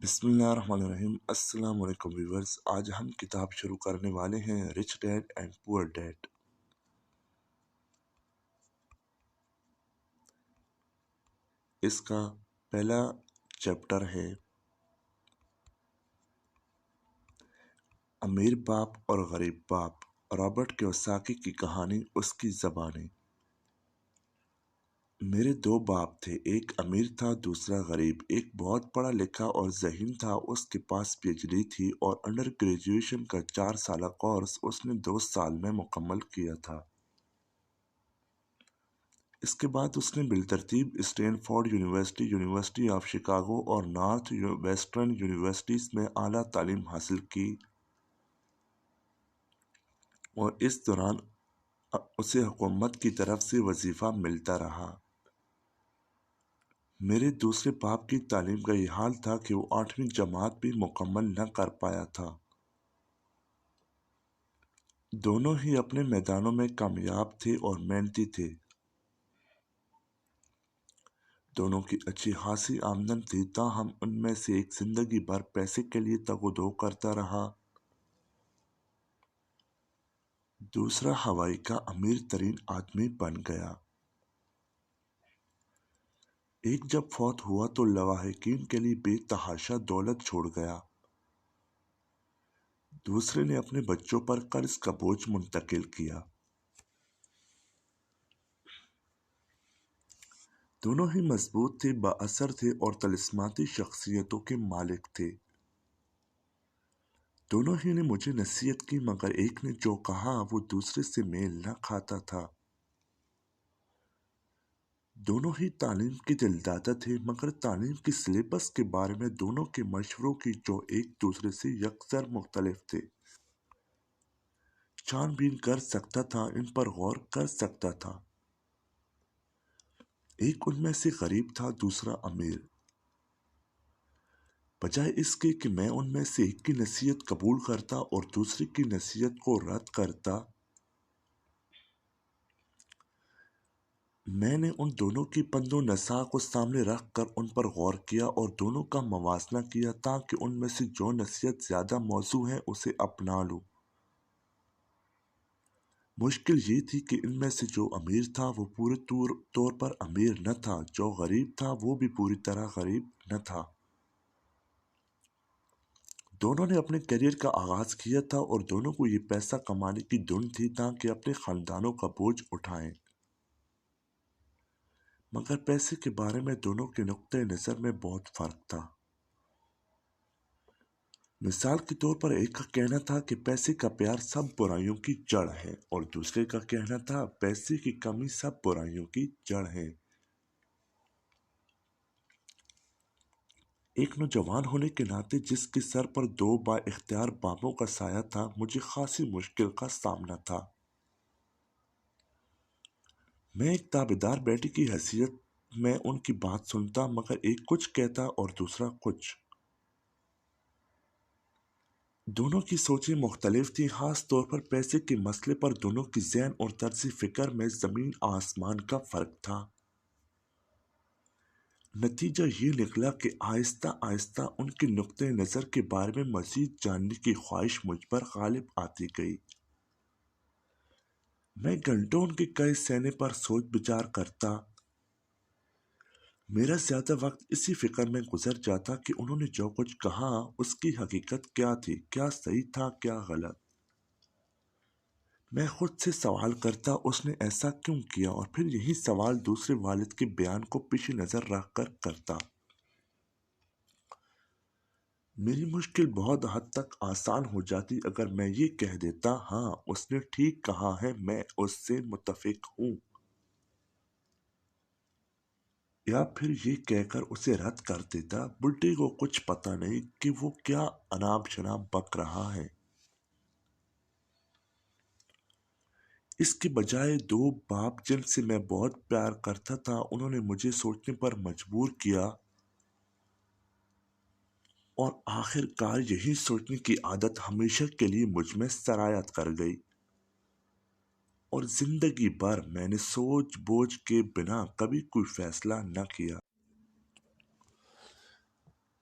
بسم اللہ الرحمن الرحیم۔ السلام علیکم ویورز، آج ہم کتاب شروع کرنے والے ہیں رچ ڈیڈ اینڈ پور ڈیڈ۔ اس کا پہلا چیپٹر ہے امیر باپ اور غریب باپ، رابرٹ کیوساکی کی کہانی، اس کی زبانی۔ میرے دو باپ تھے، ایک امیر تھا دوسرا غریب۔ ایک بہت پڑھا لکھا اور ذہین تھا، اس کے پاس پی ایچ ڈی تھی اور انڈر گریجویشن کا 4 سالہ کورس اس نے 2 سال میں مکمل کیا تھا۔ اس کے بعد اس نے بالترتیب Stanford University, University of Chicago اور نارتھ ویسٹرن یونیورسٹیز میں اعلیٰ تعلیم حاصل کی، اور اس دوران اسے حکومت کی طرف سے وظیفہ ملتا رہا۔ میرے دوسرے باپ کی تعلیم کا یہ حال تھا کہ وہ 8ویں جماعت بھی مکمل نہ کر پایا تھا۔ دونوں ہی اپنے میدانوں میں کامیاب تھے اور محنتی تھے۔ دونوں کی اچھی خاصی آمدن تھی، تاہم ان میں سے ایک زندگی بھر پیسے کے لیے تگ و دو کرتا رہا، دوسرا ہوائی کا امیر ترین آدمی بن گیا۔ ایک جب فوت ہوا تو لواحقین کے لیے بے تحاشا دولت چھوڑ گیا، دوسرے نے اپنے بچوں پر قرض کا بوجھ منتقل کیا۔ دونوں ہی مضبوط تھے، بااثر تھے اور طلسماتی شخصیتوں کے مالک تھے۔ دونوں ہی نے مجھے نصیحت کی، مگر ایک نے جو کہا وہ دوسرے سے میل نہ کھاتا تھا۔ دونوں ہی تعلیم کے دلدادہ تھے، مگر تعلیم کی سلیبس کے بارے میں دونوں کے مشوروں کی جو ایک دوسرے سے یکسر مختلف تھے۔ چھان بین کر سکتا تھا، ان پر غور کر سکتا تھا۔ ایک ان میں سے غریب تھا، دوسرا امیر۔ بجائے اس کے کہ میں ان میں سے ایک کی نصیحت قبول کرتا اور دوسرے کی نصیحت کو رد کرتا، میں نے ان دونوں کی پند و نصیحت کو سامنے رکھ کر ان پر غور کیا اور دونوں کا موازنہ کیا تاکہ ان میں سے جو نصیحت زیادہ موزوں ہے اسے اپنا لوں۔ مشکل یہ تھی کہ ان میں سے جو امیر تھا وہ پورے طور پر امیر نہ تھا، جو غریب تھا وہ بھی پوری طرح غریب نہ تھا۔ دونوں نے اپنے کیریئر کا آغاز کیا تھا اور دونوں کو یہ پیسہ کمانے کی دھن تھی تاکہ اپنے خاندانوں کا بوجھ اٹھائیں، مگر پیسے کے بارے میں دونوں کے نقطۂ نظر میں بہت فرق تھا۔ مثال کے طور پر ایک کا کہنا تھا کہ پیسے کا پیار سب برائیوں کی جڑ ہے، اور دوسرے کا کہنا تھا پیسے کی کمی سب برائیوں کی جڑ ہے۔ ایک نوجوان ہونے کے ناطے جس کے سر پر 2 با اختیار باپوں کا سایہ تھا، مجھے خاصی مشکل کا سامنا تھا۔ میں ایک تابعدار بیٹے کی حیثیت میں ان کی بات سنتا، مگر ایک کچھ کہتا اور دوسرا کچھ۔ دونوں کی سوچیں مختلف تھیں، خاص طور پر پیسے کے مسئلے پر دونوں کی ذہن اور طرز فکر میں زمین آسمان کا فرق تھا۔ نتیجہ یہ نکلا کہ آہستہ آہستہ ان کے نقطۂ نظر کے بارے میں مزید جاننے کی خواہش مجھ پر غالب آتی گئی۔ میں گھنٹوں ان کے کہے سہنے پر سوچ بچار کرتا۔ میرا زیادہ وقت اسی فکر میں گزر جاتا کہ انہوں نے جو کچھ کہا اس کی حقیقت کیا تھی، کیا صحیح تھا، کیا غلط۔ میں خود سے سوال کرتا اس نے ایسا کیوں کیا، اور پھر یہی سوال دوسرے والد کے بیان کو پیش نظر رکھ کر کرتا۔ میری مشکل بہت حد تک آسان ہو جاتی اگر میں یہ کہہ دیتا ہاں اس نے ٹھیک کہا ہے، میں اس سے متفق ہوں، یا پھر یہ کہہ کر اسے رد کر دیتا بڈھے کو کچھ پتہ نہیں کہ وہ کیا اناب شناب بک رہا ہے۔ اس کے بجائے 2 باپ جن سے میں بہت پیار کرتا تھا، انہوں نے مجھے سوچنے پر مجبور کیا، اور آخر کار یہی سوچنے کی عادت ہمیشہ کے لیے مجھ میں سرایت کر گئی، اور زندگی بھر میں نے سوچ بوجھ کے بنا کبھی کوئی فیصلہ نہ کیا۔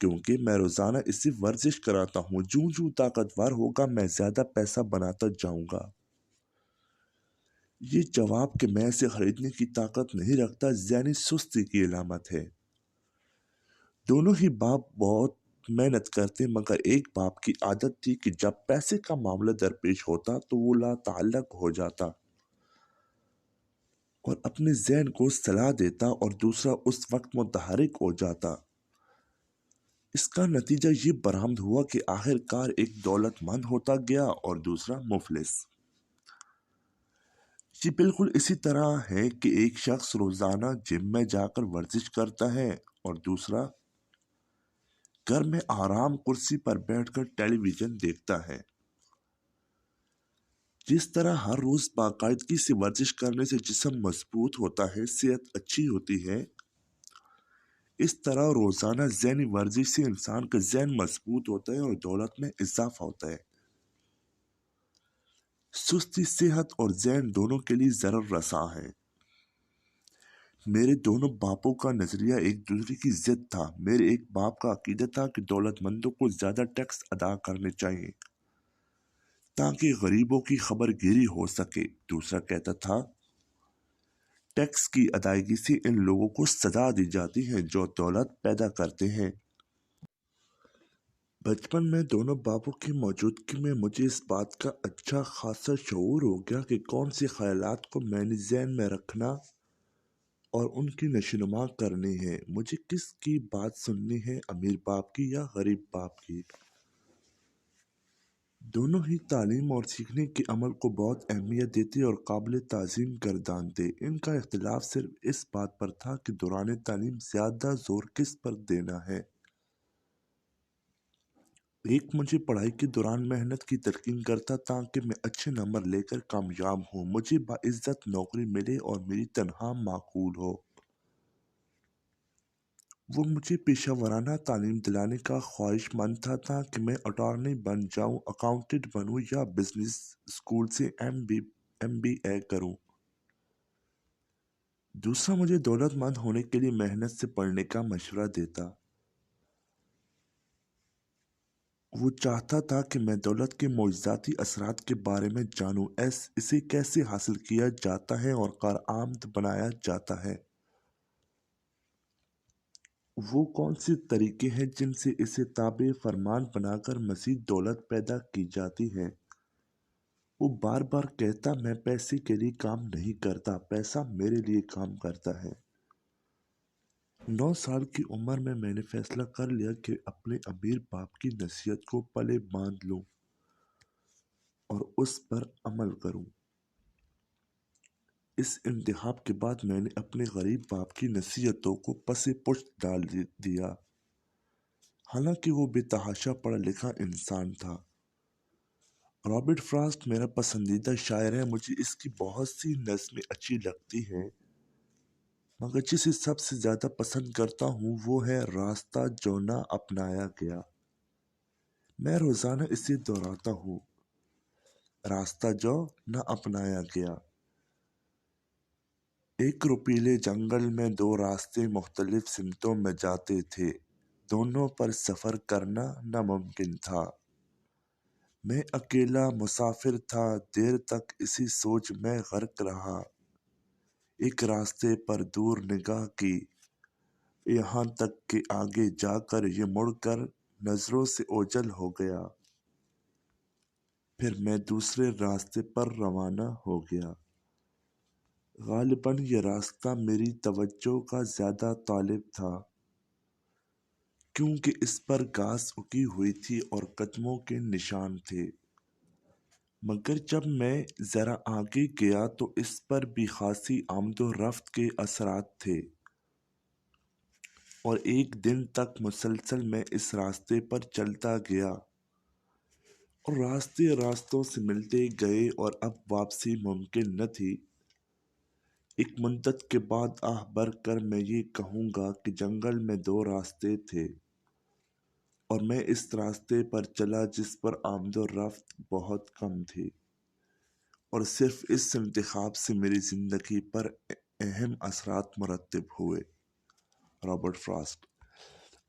کیونکہ میں روزانہ اس سے ورزش کراتا ہوں۔ جوں جوں طاقتور ہوگا میں زیادہ پیسہ بناتا جاؤں گا۔ یہ جواب کہ میں اسے خریدنے کی طاقت نہیں رکھتا ذہنی سستی کی علامت ہے۔ دونوں ہی باپ بہت محنت کرتے، مگر ایک باپ کی عادت تھی کہ جب پیسے کا معاملہ درپیش ہوتا تو وہ لا تعلق ہو جاتا اور اپنے ذہن کو صلاح دیتا اور دوسرا اس وقت متحرک ہو جاتا۔ اس کا نتیجہ یہ برآمد ہوا کہ آخر کار ایک دولت مند ہوتا گیا اور دوسرا مفلس۔ یہ بالکل اسی طرح ہے کہ ایک شخص روزانہ جم میں جا کر ورزش کرتا ہے اور دوسرا گھر میں آرام کرسی پر بیٹھ کر ٹیلی ویژن دیکھتا ہے۔ جس طرح ہر روز باقاعدگی سے ورزش کرنے سے جسم مضبوط ہوتا ہے، صحت اچھی ہوتی ہے، اس طرح روزانہ ذہنی ورزش سے انسان کا ذہن مضبوط ہوتا ہے اور دولت میں اضافہ ہوتا ہے۔ سستی صحت اور ذہن دونوں کے لیے ضرر رساں ہے۔ میرے دونوں باپوں کا نظریہ ایک دوسرے کی ضد تھا۔ میرے ایک باپ کا عقیدہ تھا کہ دولت مندوں کو زیادہ ٹیکس ادا کرنے چاہیے تاکہ غریبوں کی خبر گیری ہو سکے۔ دوسرا کہتا تھا ٹیکس کی ادائیگی سے ان لوگوں کو سزا دی جاتی ہے جو دولت پیدا کرتے ہیں۔ بچپن میں دونوں باپوں کی موجودگی میں مجھے اس بات کا اچھا خاصا شعور ہو گیا کہ کون سے خیالات کو میں نے ذہن میں رکھنا اور ان کی نشوونما کرنی ہے۔ مجھے کس کی بات سننی ہے، امیر باپ کی یا غریب باپ کی۔ دونوں ہی تعلیم اور سیکھنے کے عمل کو بہت اہمیت دیتے اور قابل تعظیم گردانتے۔ ان کا اختلاف صرف اس بات پر تھا کہ دوران تعلیم زیادہ زور کس پر دینا ہے۔ ایک مجھے پڑھائی کے دوران محنت کی تلقین کرتا تاکہ میں اچھے نمبر لے کر کامیاب ہوں، مجھے باعزت نوکری ملے اور میری تنخواہ معقول ہو۔ وہ مجھے پیشہ ورانہ تعلیم دلانے کا خواہش مند تھا تاکہ میں اٹارنی بن جاؤں، اکاؤنٹنٹ بنوں یا بزنس اسکول سے ایم بی اے کروں۔ دوسرا مجھے دولت مند ہونے کے لیے محنت سے پڑھنے کا مشورہ دیتا۔ وہ چاہتا تھا کہ میں دولت کے معجزاتی اثرات کے بارے میں جانوں، اسے کیسے حاصل کیا جاتا ہے اور کارآمد بنایا جاتا ہے۔ وہ کون سے طریقے ہیں جن سے اسے تابع فرمان بنا کر مزید دولت پیدا کی جاتی ہے۔ وہ بار بار کہتا میں پیسے کے لیے کام نہیں کرتا، پیسہ میرے لیے کام کرتا ہے۔ 9 سال کی عمر میں نے فیصلہ کر لیا کہ اپنے امیر باپ کی نصیحت کو پلے باندھ لوں اور اس پر عمل کروں۔ اس انتخاب کے بعد میں نے اپنے غریب باپ کی نصیحتوں کو پس پشت ڈال دیا، حالانکہ وہ بے تحاشا پڑھا لکھا انسان تھا۔ رابرٹ فراسٹ میرا پسندیدہ شاعر ہے۔ مجھے اس کی بہت سی نظمیں اچھی لگتی ہیں، مگر جسے سب سے زیادہ پسند کرتا ہوں وہ ہے راستہ جو نہ اپنایا گیا۔ میں روزانہ اسے دہراتا ہوں، راستہ جو نہ اپنایا گیا۔ ایک رپیلے جنگل میں 2 راستے مختلف سمتوں میں جاتے تھے، دونوں پر سفر کرنا ناممکن تھا۔ میں اکیلا مسافر تھا، دیر تک اسی سوچ میں غرق رہا۔ ایک راستے پر دور نگاہ کی، یہاں تک کہ آگے جا کر یہ مڑ کر نظروں سے اوجھل ہو گیا۔ پھر میں دوسرے راستے پر روانہ ہو گیا۔ غالباً یہ راستہ میری توجہ کا زیادہ طالب تھا، کیونکہ اس پر گھاس اگی ہوئی تھی اور قدموں کے نشان تھے، مگر جب میں ذرا آگے گیا تو اس پر بھی خاصی آمد و رفت کے اثرات تھے، اور ایک دن تک مسلسل میں اس راستے پر چلتا گیا اور راستے راستوں سے ملتے گئے اور اب واپسی ممکن نہ تھی۔ ایک مدت کے بعد آہ بھر کر میں یہ کہوں گا کہ جنگل میں 2 راستے تھے اور میں اس راستے پر چلا جس پر آمد و رفت بہت کم تھی، اور صرف اس انتخاب سے میری زندگی پر اہم اثرات مرتب ہوئے۔ Robert frost.